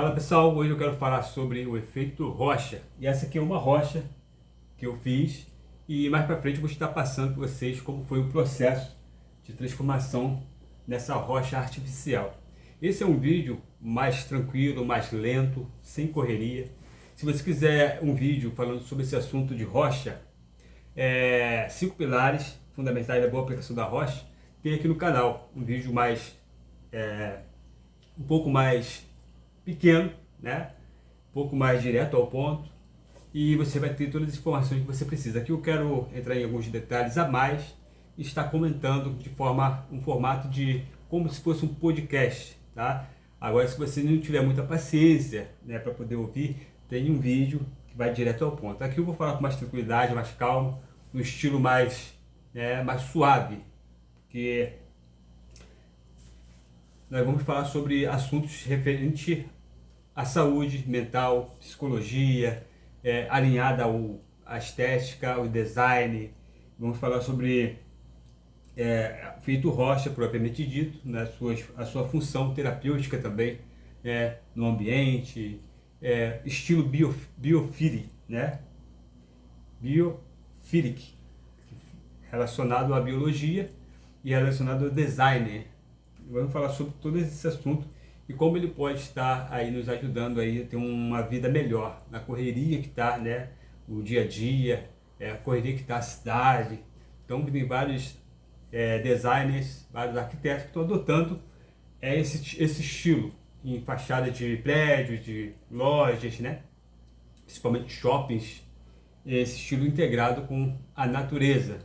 Fala pessoal, hoje eu quero falar sobre o efeito rocha. E essa aqui é uma rocha que eu fiz e mais pra frente eu vou estar passando para vocês como foi o processo de transformação nessa rocha artificial. Esse é um vídeo mais tranquilo, mais lento, sem correria. Se você quiser um vídeo falando sobre esse assunto de rocha, 5 pilares fundamentais da boa aplicação da rocha, tem aqui no canal um vídeo um pouco mais pequeno, né? Um pouco mais direto ao ponto, e você vai ter todas as informações que você precisa. Aqui eu quero entrar em alguns detalhes a mais e estar comentando de um formato de como se fosse um podcast, tá? Agora, se você não tiver muita paciência, né, para poder ouvir, tem um vídeo que vai direto ao ponto. Aqui eu vou falar com mais tranquilidade, mais calmo, no estilo mais suave, porque nós vamos falar sobre assuntos referentes à saúde mental, psicologia, alinhada à estética, ao design. Vamos falar sobre efeito rocha, propriamente dito, né, a sua função terapêutica também, no ambiente, estilo biophilic, né? Biophilic, relacionado à biologia e relacionado ao design. Vamos falar sobre todo esse assunto e como ele pode estar aí nos ajudando aí a ter uma vida melhor na correria que está, né, o dia a dia, a correria que está a cidade. Então tem vários designers, vários arquitetos que estão adotando esse estilo em fachada de prédios, de lojas, né, principalmente shoppings, esse estilo integrado com a natureza.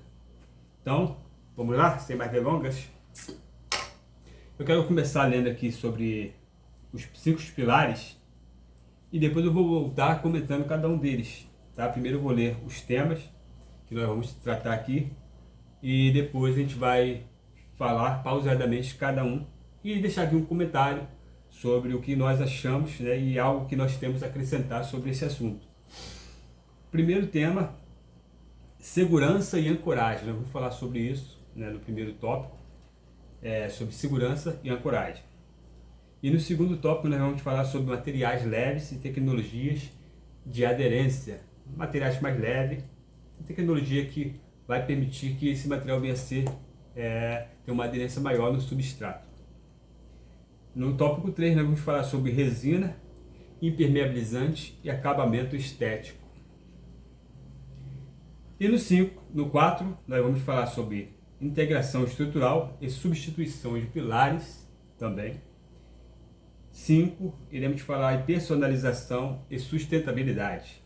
Então, vamos lá, sem mais delongas. Eu quero começar lendo aqui sobre os 5 pilares e depois eu vou voltar comentando cada um deles, tá? Primeiro eu vou ler os temas que nós vamos tratar aqui e depois a gente vai falar pausadamente cada um e deixar aqui um comentário sobre o que nós achamos, né, e algo que nós temos a acrescentar sobre esse assunto. Primeiro tema, segurança e ancoragem. Nós vamos falar sobre isso, né, no primeiro tópico. Sobre segurança e ancoragem. E no segundo tópico nós vamos falar sobre materiais leves e tecnologias de aderência. Materiais mais leves, tecnologia que vai permitir que esse material venha a ser, ter uma aderência maior no substrato. No tópico 3 nós vamos falar sobre resina, impermeabilizante e acabamento estético. E no 4 nós vamos falar sobre integração estrutural e substituição de pilares também. 5, iremos falar em personalização e sustentabilidade.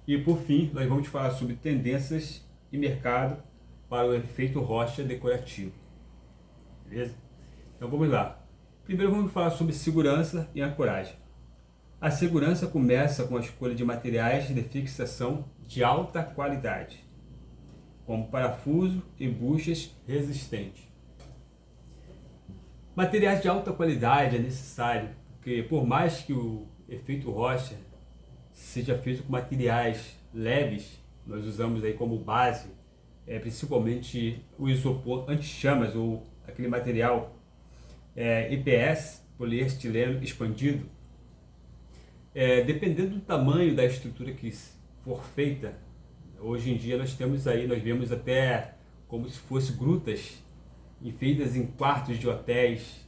E por fim, nós vamos falar sobre tendências e mercado para o efeito rocha decorativo. Beleza? Então vamos lá. Primeiro vamos falar sobre segurança e ancoragem. A segurança começa com a escolha de materiais de fixação de alta qualidade, como parafuso e buchas resistentes. Materiais de alta qualidade é necessário, porque por mais que o efeito rocha seja feito com materiais leves, nós usamos aí como base, principalmente o isopor anti-chamas, ou aquele material EPS, poliestileno expandido. Dependendo do tamanho da estrutura que for feita, hoje em dia nós vemos até como se fossem grutas feitas em quartos de hotéis,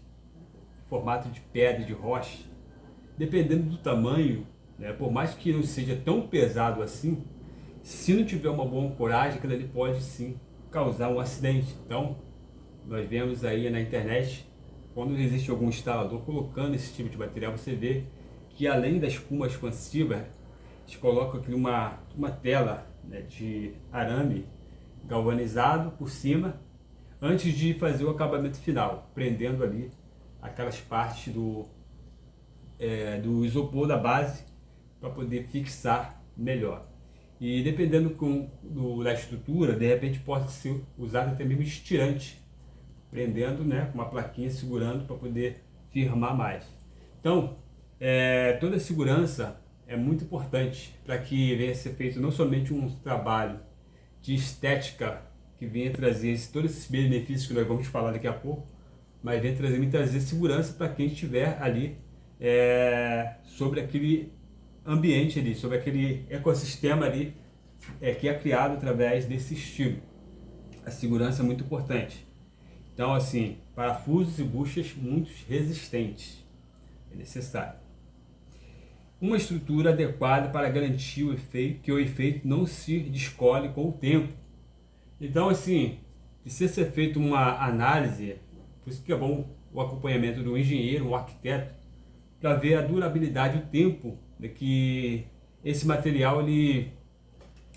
formato de pedra, de rocha. Dependendo do tamanho, né, por mais que não seja tão pesado assim, se não tiver uma boa ancoragem, aquilo ali pode sim causar um acidente. Então, nós vemos aí na internet, quando existe algum instalador colocando esse tipo de material, você vê que além da espuma expansiva, eles colocam aqui uma tela, né, de arame galvanizado por cima, antes de fazer o acabamento final, prendendo ali aquelas partes do isopor da base para poder fixar melhor. E dependendo da estrutura, de repente pode ser usado até mesmo estirante, prendendo, né, com uma plaquinha segurando para poder firmar mais. Então, toda a segurança é muito importante para que venha a ser feito não somente um trabalho de estética que venha trazer todos esses benefícios que nós vamos falar daqui a pouco, mas venha trazer segurança para quem estiver ali sobre aquele ambiente ali, sobre aquele ecossistema ali que é criado através desse estilo. A segurança é muito importante. Então, assim, parafusos e buchas muito resistentes é necessário. Uma estrutura adequada para garantir que o efeito não se descole com o tempo. Então, assim, precisa ser feita uma análise, por isso que é bom o acompanhamento do engenheiro, um arquiteto, para ver a durabilidade, o tempo de que esse material ele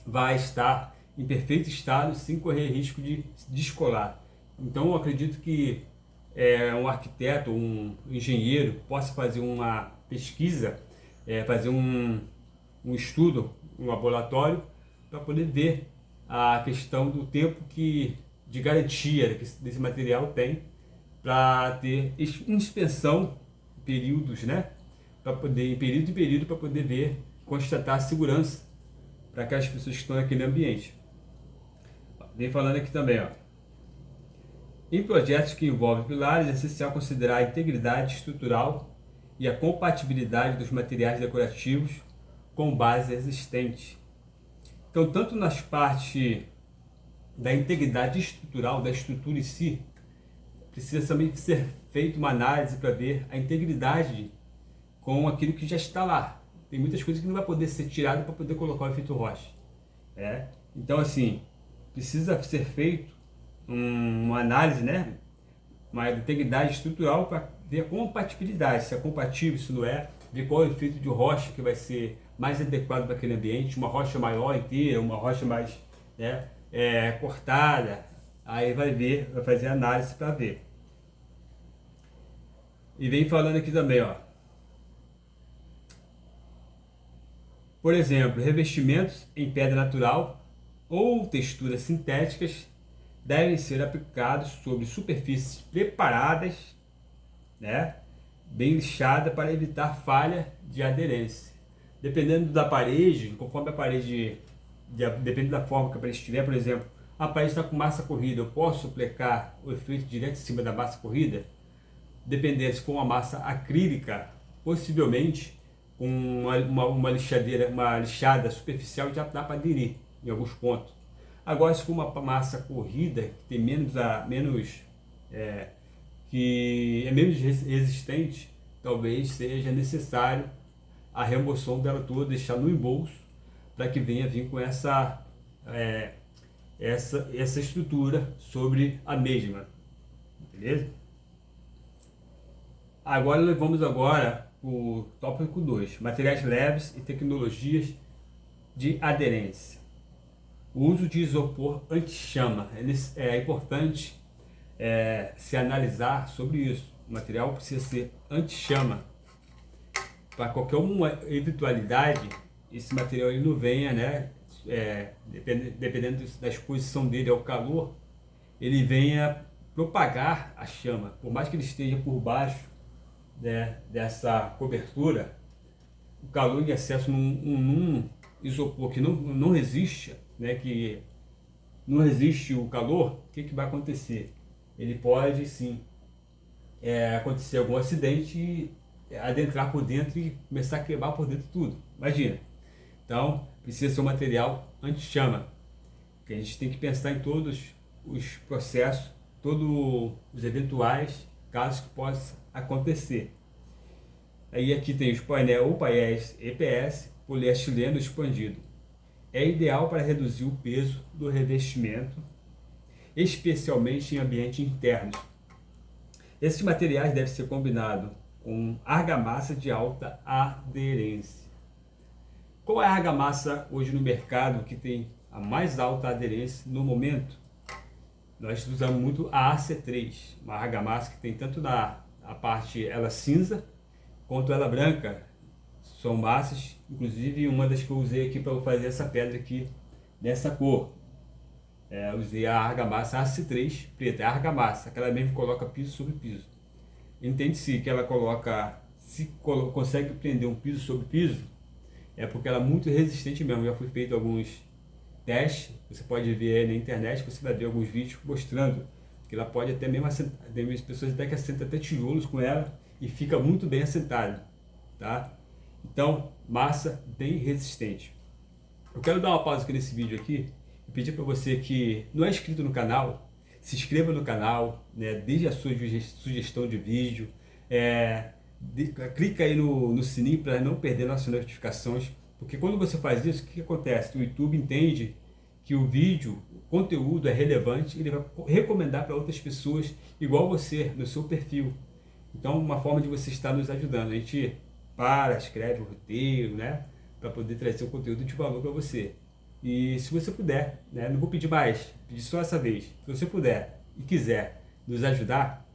vai estar em perfeito estado sem correr risco de descolar. Então, eu acredito que um arquiteto, um engenheiro possa fazer uma pesquisa, fazer um estudo, um laboratório, para poder ver a questão do tempo de garantia que desse material tem, para ter inspeção, períodos, né? Para poder, em período em período, para poder ver, constatar a segurança para aquelas pessoas que estão naquele ambiente. Vem falando aqui também, ó. Em projetos que envolvem pilares, é essencial considerar a integridade estrutural e a compatibilidade dos materiais decorativos com base existente. Então, tanto nas partes da integridade estrutural, da estrutura em si, precisa também ser feita uma análise para ver a integridade com aquilo que já está lá. Tem muitas coisas que não vai poder ser tirado para poder colocar o efeito rocha. Então, assim, precisa ser feito uma análise, né? Uma integridade estrutural para ver a compatibilidade, se é compatível, se não é, ver qual é o efeito de rocha que vai ser mais adequado para aquele ambiente, uma rocha maior inteira, uma rocha mais cortada, aí vai fazer análise para ver. E vem falando aqui também, ó. Por exemplo, revestimentos em pedra natural ou texturas sintéticas devem ser aplicados sobre superfícies preparadas, né, bem lixada, para evitar falha de aderência. Dependendo da parede, conforme a parede, depende da forma que a parede estiver, por exemplo, a parede está com massa corrida, eu posso aplicar o efeito direto em cima da massa corrida? Dependendo, se for uma massa acrílica, possivelmente com uma lixadeira, uma lixada superficial, já dá para aderir em alguns pontos. Agora, se for uma massa corrida, que tem menos resistente, talvez seja necessário a remoção dela toda, deixar no embolso, para que venha vir com essa estrutura sobre a mesma. Beleza? Agora vamos para o tópico 2, materiais leves e tecnologias de aderência. O uso de isopor anti-chama. É importante se analisar sobre isso. O material precisa ser anti-chama. Para qualquer uma eventualidade, esse material ele não venha, né, dependendo da exposição dele ao calor, ele venha propagar a chama. Por mais que ele esteja por baixo, né, dessa cobertura, o calor em excesso num isopor que não resiste, né, que não resiste o calor, o que vai acontecer? Ele pode sim acontecer algum acidente e adentrar por dentro e começar a queimar por dentro tudo. Imagina. Então, precisa ser um material anti-chama, que a gente tem que pensar em todos os processos, todos os eventuais casos que possam acontecer. Aí aqui tem os painéis EPS, poliestileno expandido. É ideal para reduzir o peso do revestimento, especialmente em ambientes internos. Esses materiais devem ser combinados com argamassa de alta aderência. Qual é a argamassa hoje no mercado que tem a mais alta aderência no momento? Nós usamos muito a AC3, uma argamassa que tem tanto a parte ela cinza quanto ela branca. São massas, inclusive uma das que eu usei aqui para fazer essa pedra aqui nessa cor. Usei a argamassa AC3 preta, é a argamassa, aquela mesmo que coloca piso sobre piso. Entende-se que ela consegue prender um piso sobre piso, é porque ela é muito resistente mesmo. Já foi feito alguns testes, você pode ver aí na internet, você vai ver alguns vídeos mostrando que ela pode até mesmo assentar, tem pessoas até que assentam até tijolos com ela e fica muito bem assentada. tá? Então, massa bem resistente. Eu quero dar uma pausa aqui nesse vídeo aqui e pedir para você que não é inscrito no canal, se inscreva no canal, né? Deixe a sua sugestão de vídeo, clica aí no sininho para não perder nossas notificações, porque quando você faz isso, o que acontece? O YouTube entende que o vídeo, o conteúdo é relevante, ele vai recomendar para outras pessoas igual você, no seu perfil. Então, uma forma de você estar nos ajudando. A gente escreve o roteiro, né? Para poder trazer um conteúdo de valor para você. E se você puder, né? Não vou pedir mais, pedir só essa vez. Se você puder e quiser nos ajudar,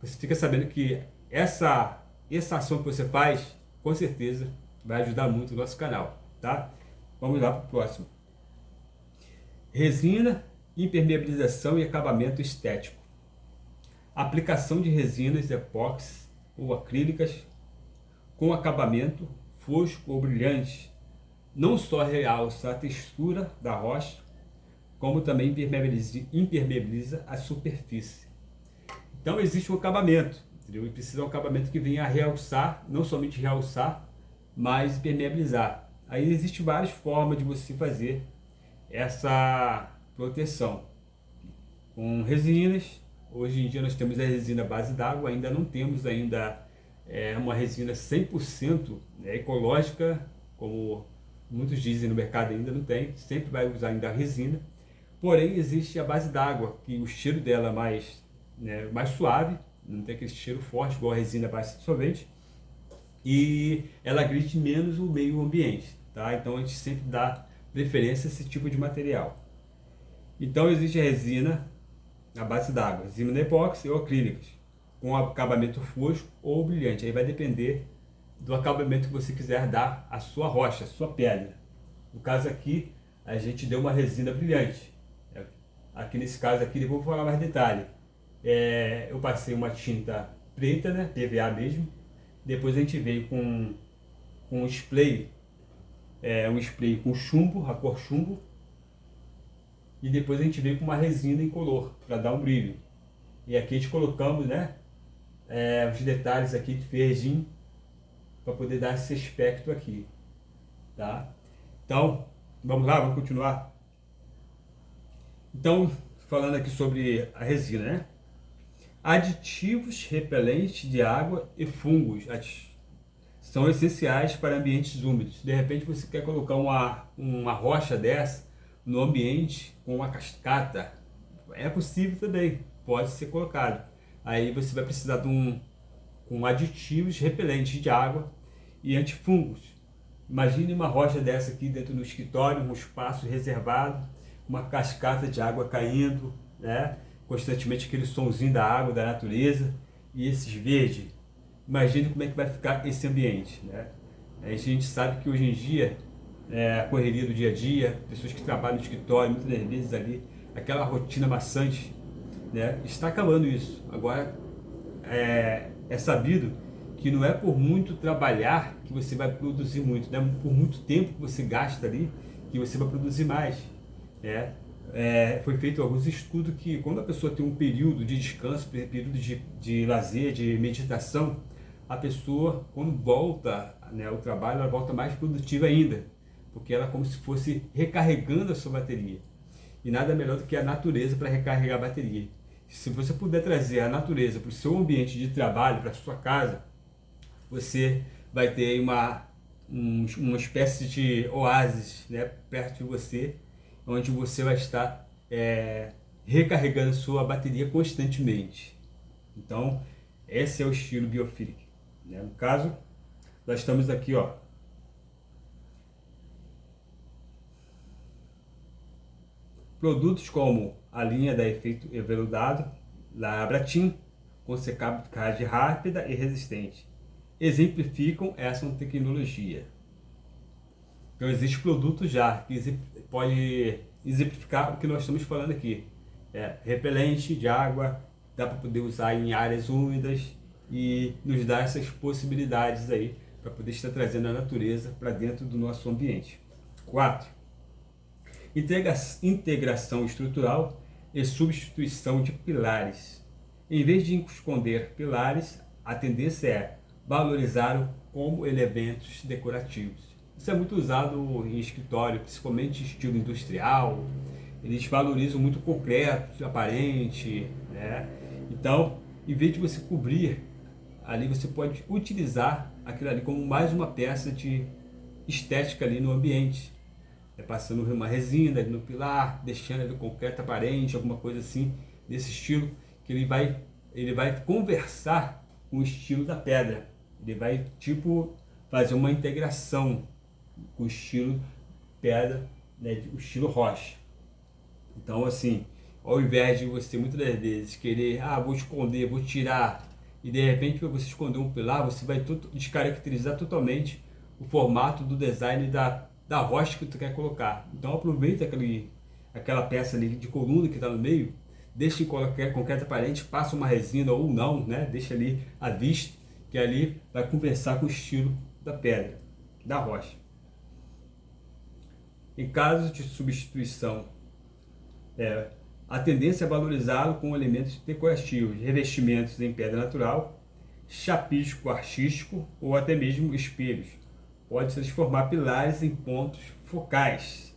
você fica sabendo que essa ação que você faz, com certeza, vai ajudar muito o nosso canal, tá? Vamos lá para o próximo. Resina, impermeabilização e acabamento estético. Aplicação de resinas epóxi ou acrílicas com acabamento fosco ou brilhante não só realça a textura da rocha, como também impermeabiliza a superfície. Então existe um acabamento, entendeu? E precisa de um acabamento que venha a realçar, não somente realçar, mas impermeabilizar. Aí existe várias formas de você fazer essa proteção. Com resinas, hoje em dia nós temos a resina base d'água, ainda não temos uma resina 100% ecológica, como muitos dizem no mercado, ainda não tem, sempre vai usar ainda a resina. Porém existe a base d'água, que o cheiro dela é mais suave, não tem aquele cheiro forte igual a resina base de solvente, e ela agride menos o meio ambiente, tá? Então a gente sempre dá preferência a esse tipo de material. Então existe a resina à base d'água, resina epóxi ou acrílicas, com acabamento fosco ou brilhante. Aí vai depender do acabamento que você quiser dar à sua rocha, à sua pedra. No caso aqui, a gente deu uma resina brilhante. Aqui nesse caso aqui, eu vou falar mais detalhe. Eu passei uma tinta preta, né, PVA mesmo. Depois a gente veio com um spray com chumbo, a cor chumbo. E depois a gente veio com uma resina incolor, para dar um brilho. E aqui a gente colocamos, né, os detalhes aqui de verdinho, para poder dar esse aspecto aqui, tá? Então, vamos lá, vamos continuar. Então, falando aqui sobre a resina, né? Aditivos repelentes de água e fungos são essenciais para ambientes úmidos. De repente você quer colocar uma rocha dessa no ambiente com uma cascata, é possível também, pode ser colocado. Aí você vai precisar de com aditivos repelentes de água e antifungos. Imagine uma rocha dessa aqui dentro do escritório, um espaço reservado, uma cascata de água caindo, né? Constantemente aquele sonzinho da água, da natureza, e esses verdes. Imagine como é que vai ficar esse ambiente, né? A gente sabe que hoje em dia, a correria do dia a dia, pessoas que trabalham no escritório, muitas das vezes ali, aquela rotina maçante, né? Está acabando isso. Agora, é sabido que não é por muito trabalhar que você vai produzir muito, né? Por muito tempo que você gasta ali, que você vai produzir mais, né? Foi feito alguns estudos que quando a pessoa tem um período de descanso, período de lazer, de meditação, a pessoa, quando volta, né, ao trabalho, ela volta mais produtiva ainda, porque ela é como se fosse recarregando a sua bateria. E nada melhor do que a natureza para recarregar a bateria. Se você puder trazer a natureza para o seu ambiente de trabalho, para a sua casa, você vai ter uma espécie de oásis, né, perto de você, onde você vai estar recarregando sua bateria constantemente. Então, esse é o estilo Biophilic, né? No caso, nós estamos aqui, ó, produtos como a linha da Efeito Eveludado, da Abratim, com secagem rápida e resistente, exemplificam essa tecnologia. Então existe produto já que pode exemplificar o que nós estamos falando aqui. Repelente de água, dá para poder usar em áreas úmidas e nos dá essas possibilidades aí para poder estar trazendo a natureza para dentro do nosso ambiente. 4. Integração estrutural e substituição de pilares. Em vez de esconder pilares, a tendência é valorizar o como elementos decorativos. Isso é muito usado em escritório, principalmente em estilo industrial. Eles valorizam muito o concreto, aparente, né? Então, em vez de você cobrir, ali você pode utilizar aquilo ali como mais uma peça de estética ali no ambiente. Passando uma resina ali no pilar, deixando ali o concreto aparente, alguma coisa assim, desse estilo, que ele vai conversar com o estilo da pedra. Ele vai, tipo, fazer uma integração com o estilo pedra, né, o estilo rocha. Então, assim, ao invés de você muitas das vezes querer, vou esconder, vou tirar, e de repente para você esconder um pilar, você vai descaracterizar totalmente o formato do design da rocha que tu quer colocar. Então aproveita aquela peça ali de coluna que está no meio, deixa em qualquer concreto aparente, passa uma resina ou não, né? Deixa ali à vista, que ali vai conversar com o estilo da pedra, da rocha. Em casos de substituição, a tendência é valorizá-lo com elementos decorativos, revestimentos em pedra natural, chapisco artístico ou até mesmo espelhos. Pode transformar pilares em pontos focais.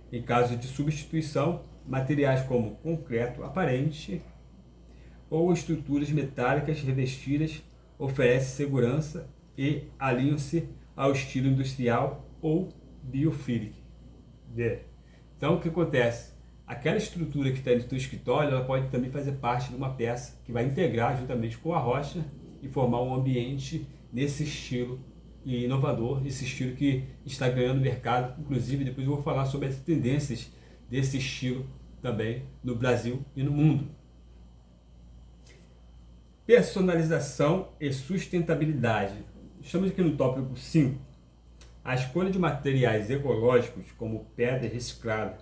Em caso de substituição, materiais como concreto aparente ou estruturas metálicas revestidas oferecem segurança e alinham-se ao estilo industrial ou biofílico. Então, o que acontece? Aquela estrutura que está no teu escritório, ela pode também fazer parte de uma peça que vai integrar juntamente com a rocha e formar um ambiente nesse estilo inovador, esse estilo que está ganhando mercado. Inclusive, depois eu vou falar sobre as tendências desse estilo também no Brasil e no mundo. Personalização e sustentabilidade. Estamos aqui no tópico 5. A escolha de materiais ecológicos como pedra reciclada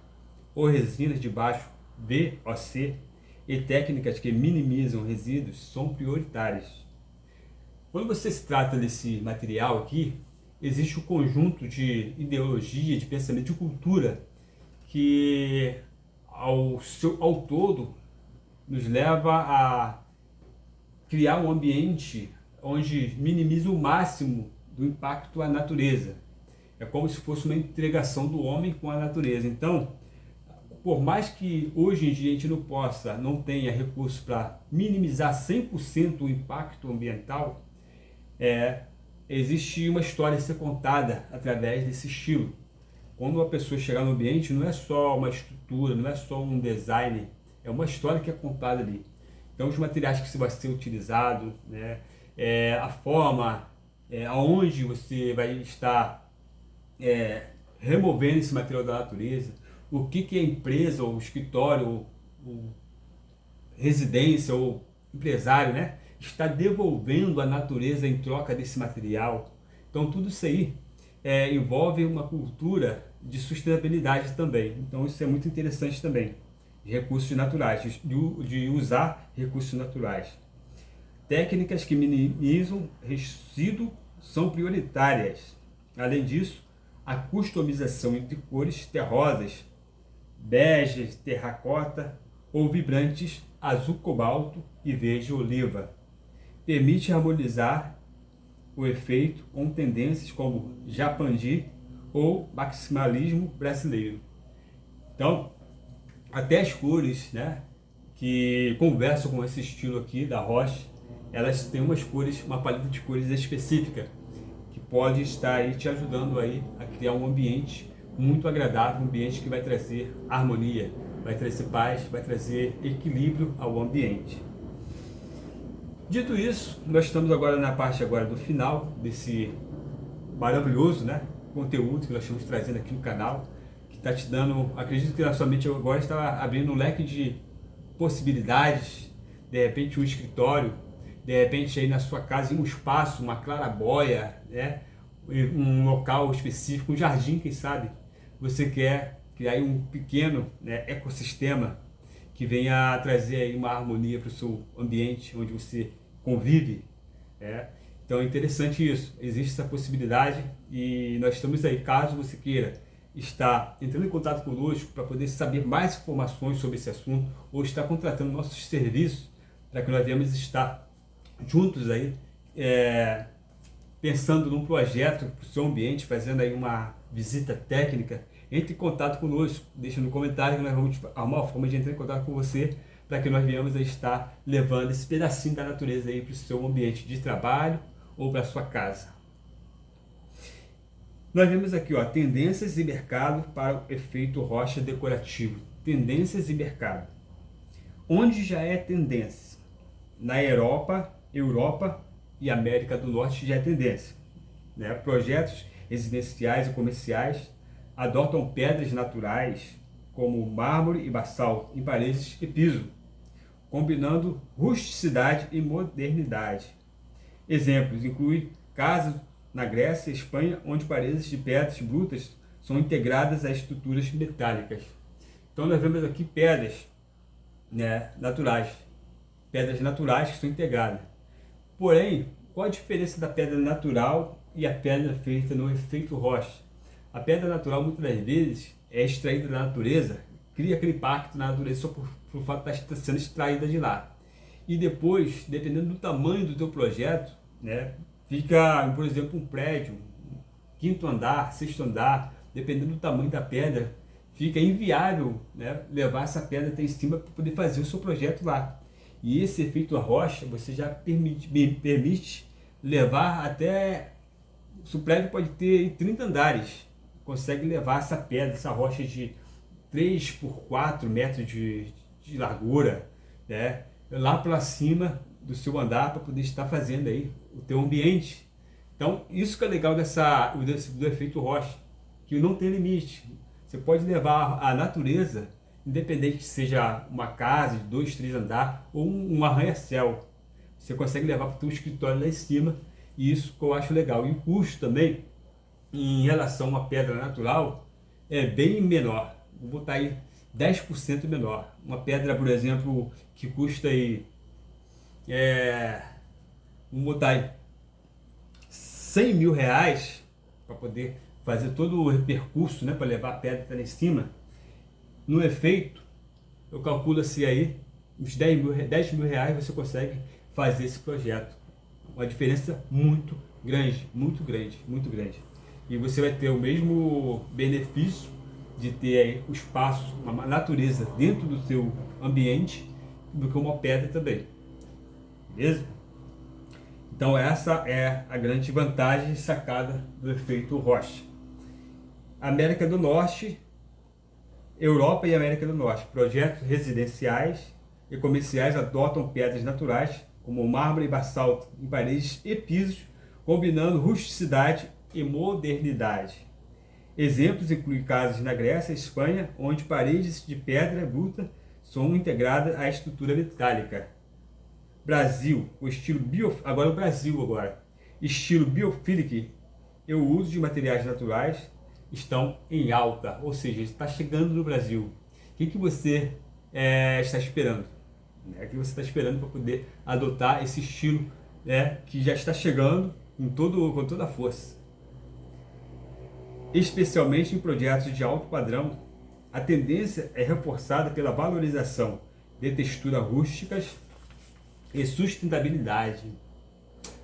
ou resinas de baixo VOC e técnicas que minimizam resíduos são prioritárias. Quando você se trata desse material aqui, existe um conjunto de ideologia, de pensamento, de cultura que ao todo nos leva a criar um ambiente onde minimiza o máximo do impacto à natureza. É como se fosse uma integração do homem com a natureza. Então, por mais que hoje em dia a gente não tenha recursos para minimizar 100% o impacto ambiental, existe uma história a ser contada através desse estilo. Quando uma pessoa chegar no ambiente, não é só uma estrutura, não é só um design, é uma história que é contada ali. Então, os materiais que vai ser utilizado, né, a forma, aonde você vai estar removendo esse material da natureza, o que a empresa, ou escritório, ou residência, ou empresário, né, está devolvendo à natureza em troca desse material. Então, tudo isso aí envolve uma cultura de sustentabilidade também. Então, isso é muito interessante também. De recursos naturais, de usar recursos naturais. Técnicas que minimizam resíduo são prioritárias. Além disso, a customização de cores terrosas, beges, terracota ou vibrantes azul cobalto e verde oliva permite harmonizar o efeito com tendências como japandi ou maximalismo brasileiro. Então, até as cores, né, que conversam com esse estilo aqui da rocha, elas têm uma paleta de cores específica que pode estar aí te ajudando aí a criar um ambiente muito agradável, um ambiente que vai trazer harmonia, vai trazer paz, vai trazer equilíbrio ao ambiente. Dito isso, nós estamos agora na parte agora do final desse maravilhoso, né, conteúdo que nós estamos trazendo aqui no canal, que está te dando, acredito que na sua mente agora está abrindo um leque de possibilidades, de repente um escritório, de repente aí na sua casa um espaço, uma claraboia, né, um local específico, um jardim, quem sabe, você quer criar aí um pequeno, né, ecossistema que venha trazer aí uma harmonia para o seu ambiente onde você convive. Então é interessante isso, existe essa possibilidade e nós estamos aí, caso você queira estar entrando em contato conosco para poder saber mais informações sobre esse assunto ou estar contratando nossos serviços para que nós venhamos estar juntos aí, pensando num projeto para o seu ambiente, fazendo aí uma visita técnica, entre em contato conosco, deixa no comentário que nós vamos arrumar uma forma de entrar em contato com você para que nós venhamos a estar levando esse pedacinho da natureza aí para o seu ambiente de trabalho ou para a sua casa. Nós vemos aqui, ó, tendências e mercado para o efeito rocha decorativo. Tendências e mercado. Onde já é tendência? Na Europa e América do Norte já é tendência, né? Projetos residenciais e comerciais adotam pedras naturais como mármore e basalto em paredes e piso, combinando rusticidade e modernidade. Exemplos incluem casas na Grécia e Espanha, onde paredes de pedras brutas são integradas a estruturas metálicas. Então nós vemos aqui pedras, né, naturais que são integradas. Porém, qual a diferença da pedra natural e a pedra feita no efeito rocha? A pedra natural muitas das vezes é extraída da natureza, cria aquele impacto na natureza só por fato de estar sendo extraída de lá. E depois, dependendo do tamanho do teu projeto, né, fica, por exemplo, um prédio, quinto andar, sexto andar, dependendo do tamanho da pedra, fica inviável, né, levar essa pedra até em cima para poder fazer o seu projeto lá. E esse efeito rocha, você já permite levar até, o prédio pode ter 30 andares, consegue levar essa pedra, essa rocha de 3 por 4 metros de largura, né, lá para cima do seu andar para poder estar fazendo aí o teu ambiente. Então, isso que é legal do efeito rocha, que não tem limite. Você pode levar a natureza, independente que seja uma casa de 2, 3 andares ou um arranha-céu. Você consegue levar para o teu escritório lá em cima, e isso que eu acho legal. E o custo também, em relação a uma pedra natural, é bem menor. Vou botar aí 10% menor. Uma pedra, por exemplo, que custa aí, vamos botar aí 100 mil reais para poder fazer todo o percurso, né, para levar a pedra até lá em cima. No efeito, eu calculo assim aí, uns 10 mil reais você consegue fazer esse projeto. Uma diferença muito grande, muito grande, muito grande. E você vai ter o mesmo benefício de ter aí o espaço, uma natureza dentro do seu ambiente, do que uma pedra também. Beleza? Então essa é a grande vantagem sacada do efeito rocha. América do Norte, Europa e América do Norte, projetos residenciais e comerciais adotam pedras naturais, como mármore e basalto, em paredes e pisos, combinando rusticidade e modernidade. Exemplos incluem casas na Grécia e Espanha, onde paredes de pedra bruta são integradas à estrutura metálica. Brasil, o estilo estilo biofílico e o uso de materiais naturais estão em alta, ou seja, está chegando no Brasil. O que você está esperando? O que você está esperando para poder adotar esse estilo, né, que já está chegando com toda a força? Especialmente em projetos de alto padrão, a tendência é reforçada pela valorização de texturas rústicas e sustentabilidade.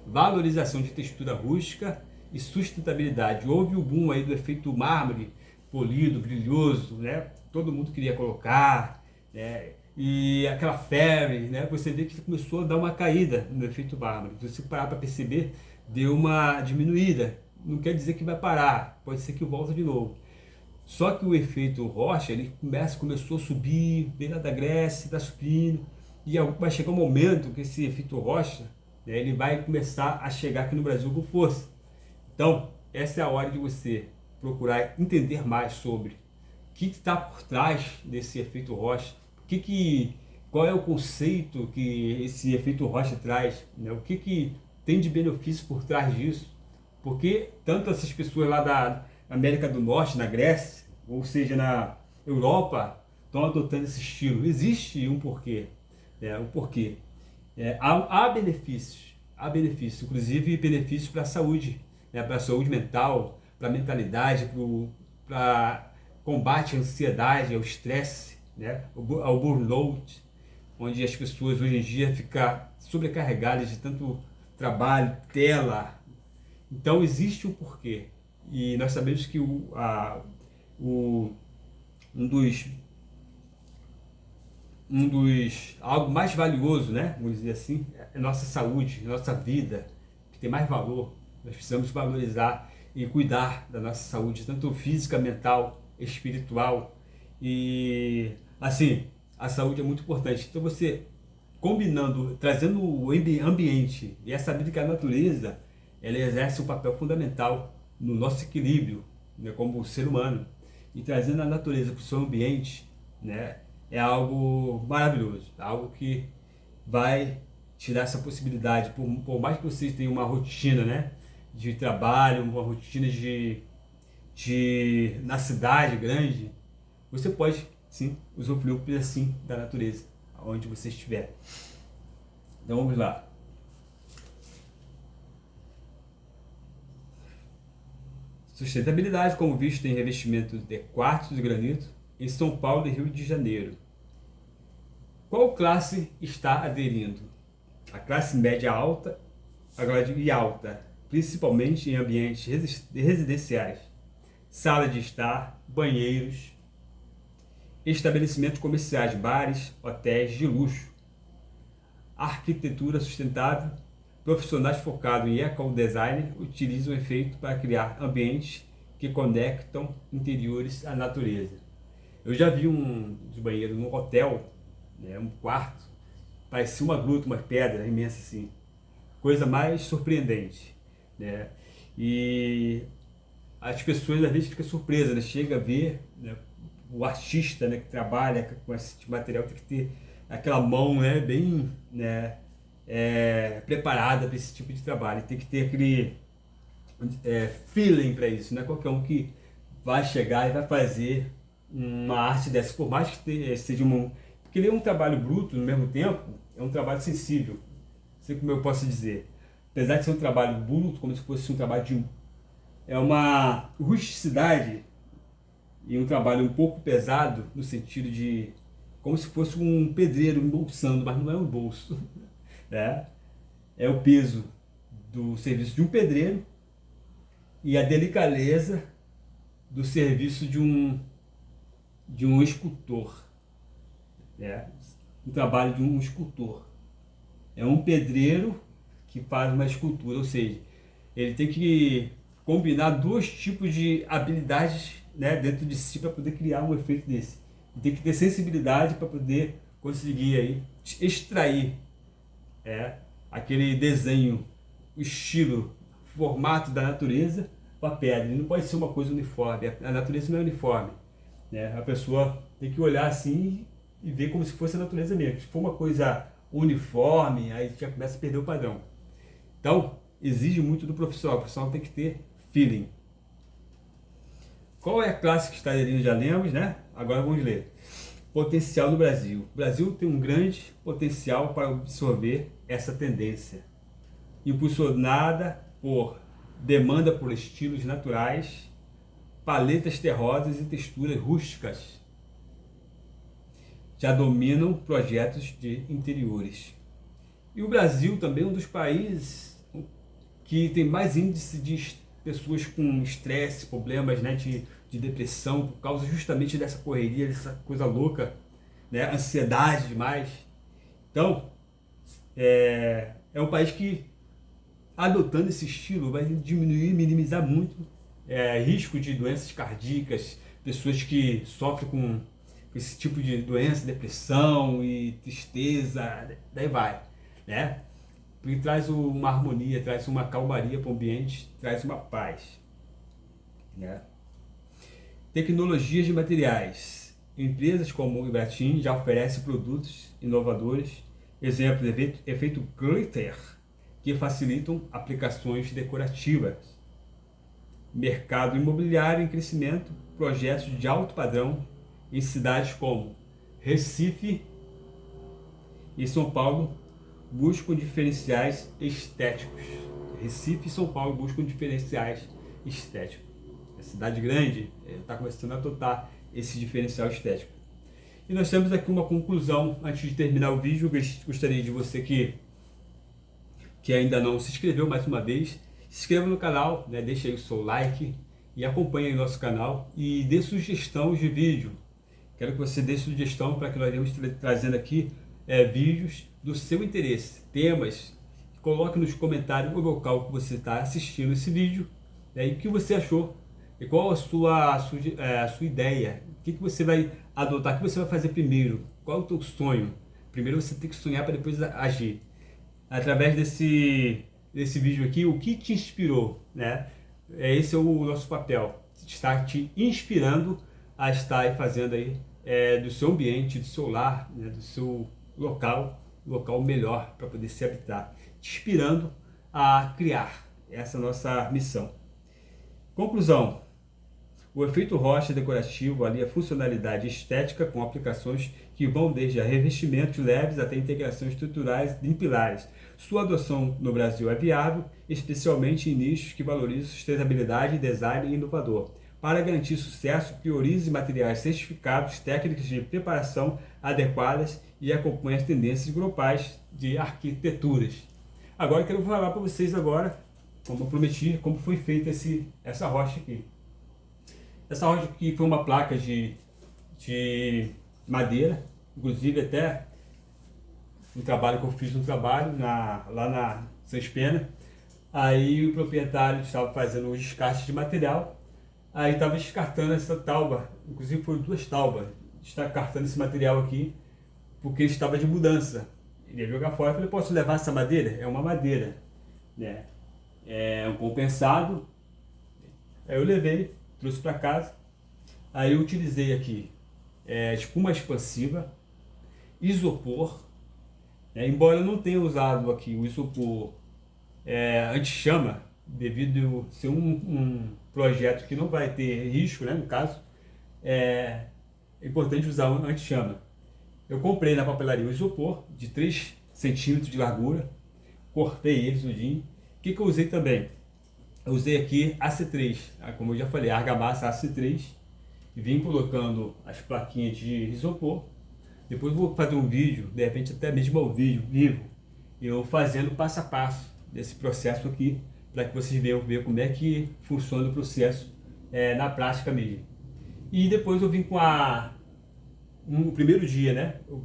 Valorização de textura rústica e sustentabilidade. Houve o boom aí do efeito mármore, polido, brilhoso, né? Todo mundo queria colocar, né? E aquela febre, né? Você vê que começou a dar uma caída no efeito mármore. Se você parar para perceber, deu uma diminuída. Não quer dizer que vai parar, pode ser que volta de novo. Só que o efeito rocha, ele começou a subir, bem lá da Grécia, está subindo, e vai chegar um momento que esse efeito rocha, né, ele vai começar a chegar aqui no Brasil com força. Então, essa é a hora de você procurar entender mais sobre o que está por trás desse efeito rocha, qual é o conceito que esse efeito rocha traz, né? O que tem de benefício por trás disso. Porque tanto essas pessoas lá da América do Norte, na Grécia, ou seja, na Europa, estão adotando esse estilo. Existe um porquê. O porquê. Há benefícios, inclusive benefícios para a saúde, né, para a saúde mental, para a mentalidade, para combate à ansiedade, ao estresse, né, ao burnout, onde as pessoas hoje em dia ficam sobrecarregadas de tanto trabalho, tela, Então existe um porquê. E nós sabemos que um dos algo mais valioso, né? Vamos dizer assim, é a nossa saúde, a nossa vida, que tem mais valor. Nós precisamos valorizar e cuidar da nossa saúde, tanto física, mental, espiritual. E assim, a saúde é muito importante. Então você combinando, trazendo o ambiente e essa vida que a natureza, ela exerce um papel fundamental no nosso equilíbrio, né, como ser humano. E trazendo a natureza para o seu ambiente, né, é algo maravilhoso, algo que vai te dar essa possibilidade, por mais que vocês tenham uma rotina, né, de trabalho, uma rotina na cidade grande, você pode sim usufruir um pedacinho da natureza, onde você estiver. Então vamos lá. Sustentabilidade, como visto em revestimento de quartzo e granito em São Paulo e Rio de Janeiro. Qual classe está aderindo? A classe média alta e alta, principalmente em ambientes residenciais, sala de estar, banheiros, estabelecimentos comerciais, bares, hotéis de luxo, arquitetura sustentável. Profissionais focados em eco-design utilizam o efeito para criar ambientes que conectam interiores à natureza. Eu já vi um banheiro num hotel, né, um quarto, parecia uma gruta, uma pedra imensa assim, coisa mais surpreendente, né? E as pessoas às vezes ficam surpresas, né? Chega a ver, né, o artista, né, que trabalha com esse tipo de material tem que ter aquela mão, né, bem, né, preparada para esse tipo de trabalho, tem que ter aquele feeling para isso, não é qualquer um que vai chegar e vai fazer uma arte dessa, por mais que seja porque ele é um trabalho bruto, no mesmo tempo, é um trabalho sensível, não sei como eu posso dizer, apesar de ser um trabalho bruto, como se fosse um trabalho é uma rusticidade e um trabalho um pouco pesado, no sentido de como se fosse um pedreiro embolsando, mas não é um bolso, né? É o peso do serviço de um pedreiro e a delicadeza do serviço de um escultor, né? O trabalho de um escultor. É um pedreiro que faz uma escultura, ou seja, ele tem que combinar dois tipos de habilidades, né, dentro de si para poder criar um efeito desse. Ele tem que ter sensibilidade para poder conseguir aí extrair aquele desenho, o estilo, o formato da natureza para a pedra. Ele não pode ser uma coisa uniforme, a natureza não é uniforme, né? A pessoa tem que olhar assim e ver como se fosse a natureza mesmo. Se for uma coisa uniforme, aí já começa a perder o padrão. Então, exige muito do profissional. O profissional tem que ter feeling. Qual é a classe que está aderindo? Já lemos, né? Agora vamos ler. Potencial no Brasil. O Brasil tem um grande potencial para absorver essa tendência, impulsionada por demanda por estilos naturais, paletas terrosas e texturas rústicas. Já dominam projetos de interiores. E o Brasil também é um dos países que tem mais índice de pessoas com estresse, problemas, né, de depressão, por causa justamente dessa correria, dessa coisa louca, né, ansiedade demais. Então, é um país que, adotando esse estilo, vai diminuir, minimizar muito risco de doenças cardíacas, pessoas que sofrem com esse tipo de doença, depressão e tristeza, daí vai, né? Porque traz uma harmonia, traz uma calmaria para o ambiente, traz uma paz, né? Tecnologias de materiais. Empresas como o Ibratim já oferecem produtos inovadores, exemplo, efeito glitter, que facilitam aplicações decorativas. Mercado imobiliário em crescimento, projetos de alto padrão em cidades como Recife e São Paulo buscam diferenciais estéticos. Recife e São Paulo buscam diferenciais estéticos. A cidade grande está começando a adotar esse diferencial estético. E nós temos aqui uma conclusão, antes de terminar o vídeo. Eu gostaria de você que ainda não se inscreveu mais uma vez, Se inscreva no canal, né? Deixe aí o seu like e acompanhe o nosso canal e dê sugestão de vídeo. Quero que você dê sugestão para que nós iremos trazendo aqui vídeos do seu interesse, temas. Coloque nos comentários o local que você está assistindo esse vídeo, né, e o que você achou, e qual a sua ideia, o que você vai adotar, o que você vai fazer primeiro, qual é o teu sonho. Primeiro você tem que sonhar para depois agir. Através desse vídeo aqui, o que te inspirou, né? Esse é o nosso papel, estar te inspirando a estar fazendo aí do seu ambiente, do seu lar, né, do seu local melhor para poder se habitar, te inspirando a criar. Essa é a nossa missão. Conclusão: o efeito rocha decorativo alia funcionalidade estética com aplicações que vão desde a revestimentos leves até integrações estruturais em pilares. Sua adoção no Brasil é viável, especialmente em nichos que valorizam sustentabilidade, design inovador. Para garantir sucesso, priorize materiais certificados, técnicas de preparação adequadas e acompanhe as tendências globais de arquiteturas. Agora eu quero falar para vocês agora, como eu prometi, como foi feita essa rocha aqui. Essa rocha aqui foi uma placa de madeira, inclusive até um trabalho que eu fiz lá na Sans Pena. Aí o proprietário estava fazendo os descartes de material, aí estava descartando essa tauba, inclusive foram 2 taubas, descartando esse material aqui, porque ele estava de mudança. Ele ia jogar fora, eu falei, posso levar essa madeira? É uma madeira, né? É um compensado. Aí eu levei, trouxe para casa. Aí eu utilizei aqui espuma expansiva, isopor, embora eu não tenha usado aqui o isopor anti-chama, devido ser um projeto que não vai ter risco, né, no caso, é importante usar um anti-chama. Eu comprei na papelaria um isopor de 3 centímetros de largura, cortei ele tudinho. O que eu usei também? Eu usei aqui AC3, como eu já falei, argamassa AC3, e vim colocando as plaquinhas de isopor. Depois vou fazer um vídeo, de repente até mesmo um vídeo vivo, eu fazendo passo a passo desse processo aqui, para que vocês venham ver como é que funciona o processo na prática mesmo. E depois eu vim com no primeiro dia, né, eu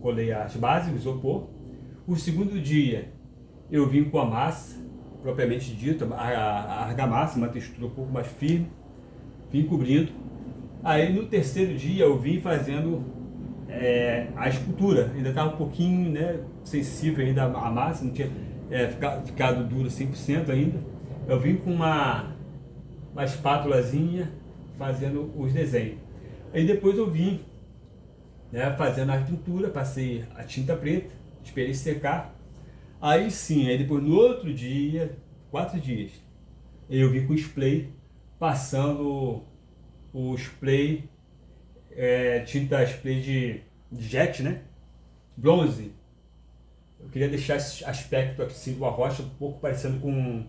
colei as bases, o isopor. O segundo dia eu vim com a massa, propriamente dita, a argamassa, uma textura um pouco mais firme, vim cobrindo. Aí no terceiro dia eu vim fazendo a escultura, ainda estava um pouquinho, né, sensível ainda a massa, não tinha ficado duro 100% ainda. Eu vim com uma espátulazinha fazendo os desenhos. Aí depois eu vim, né, fazendo a pintura, passei a tinta preta, esperei secar. Aí sim, aí depois no outro dia, 4 dias, eu vim com o spray, passando o spray, tinta spray de jet, né? Bronze. Eu queria deixar esse aspecto assim do arrocha um pouco parecendo com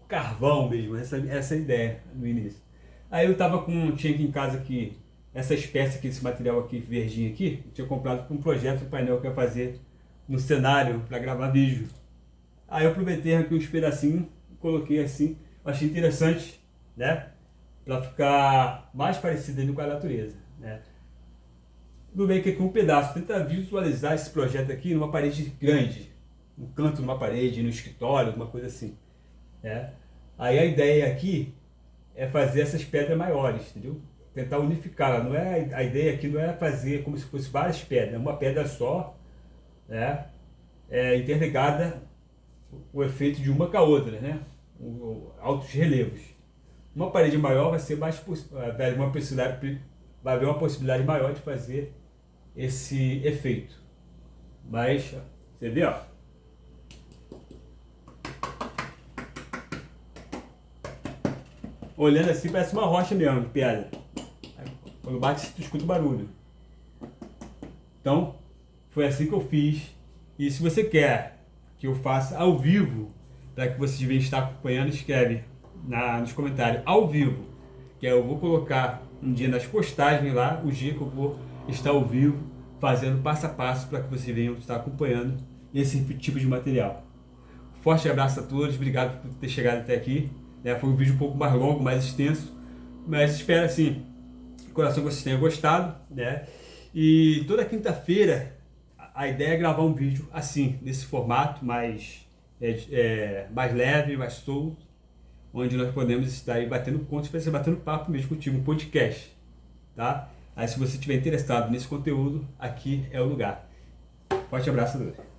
carvão mesmo, essa é a ideia no início. Aí eu tinha aqui em casa aqui, essa espécie aqui, esse material aqui, verdinho aqui, eu tinha comprado para um projeto de painel que eu ia fazer no cenário para gravar vídeo. Aí eu aproveitei aqui uns pedacinhos, coloquei assim, eu achei interessante, né? Para ficar mais parecido ainda com a natureza, né? Tudo bem que aqui um pedaço, tenta visualizar esse projeto aqui numa parede grande, um canto numa parede, no escritório, alguma coisa assim, né? Aí a ideia aqui é fazer essas pedras maiores, entendeu? Tentar unificá-la. Não é, a ideia aqui não é fazer como se fosse várias pedras, é uma pedra só, né? Interligada, o efeito de uma com a outra, né? Altos relevos. Uma parede maior vai ser vai haver uma possibilidade maior de fazer esse efeito. Mas você vê, ó. Olhando assim parece uma rocha mesmo, de pedra. Quando bate, tu escuta o barulho. Então, foi assim que eu fiz. E se você quer que eu faça ao vivo, para que vocês venham estar acompanhando, escreve nos comentários ao vivo, que eu vou colocar um dia nas postagens lá, o dia que eu vou estar ao vivo, fazendo passo a passo para que vocês venham estar acompanhando esse tipo de material. Forte abraço a todos, obrigado por ter chegado até aqui. Né? Foi um vídeo um pouco mais longo, mais extenso, mas espero assim, de coração, que vocês tenham gostado. Né? E toda quinta-feira a ideia é gravar um vídeo assim, nesse formato mais leve, mais solto, onde nós podemos estar aí batendo pontos, batendo papo mesmo contigo, um podcast. Tá? Aí se você estiver interessado nesse conteúdo, aqui é o lugar. Forte abraço a todos.